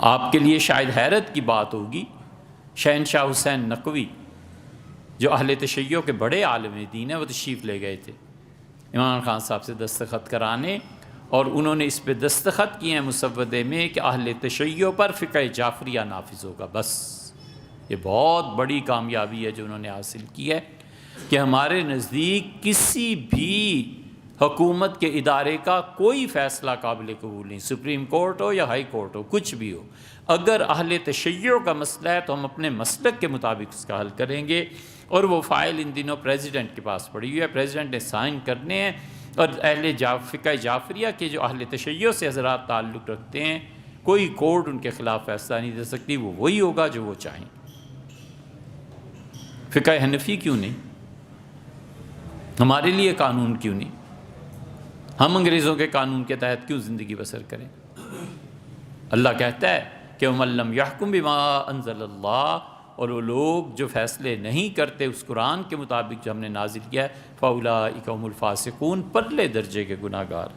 آپ کے لیے شاید حیرت کی بات ہوگی، شہنشاہ حسین نقوی جو اہل تشیع کے بڑے عالم دین ہیں، وہ تشریف لے گئے تھے عمران خان صاحب سے دستخط کرانے، اور انہوں نے اس پہ دستخط کیے ہیں مسودے میں کہ اہل تشیع پر فقہ جعفریہ نافذ ہوگا۔ بس یہ بہت بڑی کامیابی ہے جو انہوں نے حاصل کی ہے کہ ہمارے نزدیک کسی بھی حکومت کے ادارے کا کوئی فیصلہ قابل قبول نہیں، سپریم کورٹ ہو یا ہائی کورٹ ہو، کچھ بھی ہو، اگر اہل تشیع کا مسئلہ ہے تو ہم اپنے مسلک کے مطابق اس کا حل کریں گے۔ اور وہ فائل ان دنوں پریزیڈنٹ کے پاس پڑی ہوئی ہے، پریزیڈنٹ نے سائن کرنے ہیں، اور فقہ جعفریہ کے جو اہل تشیع سے حضرات تعلق رکھتے ہیں، کوئی کورٹ ان کے خلاف فیصلہ نہیں دے سکتی، وہ وہی ہوگا جو وہ چاہیں۔ فقہ حنفی کیوں نہیں؟ ہمارے لیے قانون کیوں نہیں؟ ہم انگریزوں کے قانون کے تحت کیوں زندگی بسر کریں؟ اللہ کہتا ہے کہ وَمَن لَّمْ يَحْكُم بِمَا أَنزَلَ اللَّهُ، اور وہ لوگ جو فیصلے نہیں کرتے اس قرآن کے مطابق جو ہم نے نازل کیا ہے، فَأُولَٰئِكَ هُمُ الْفَاسِقُونَ، پرلے درجے کے گناہ گار۔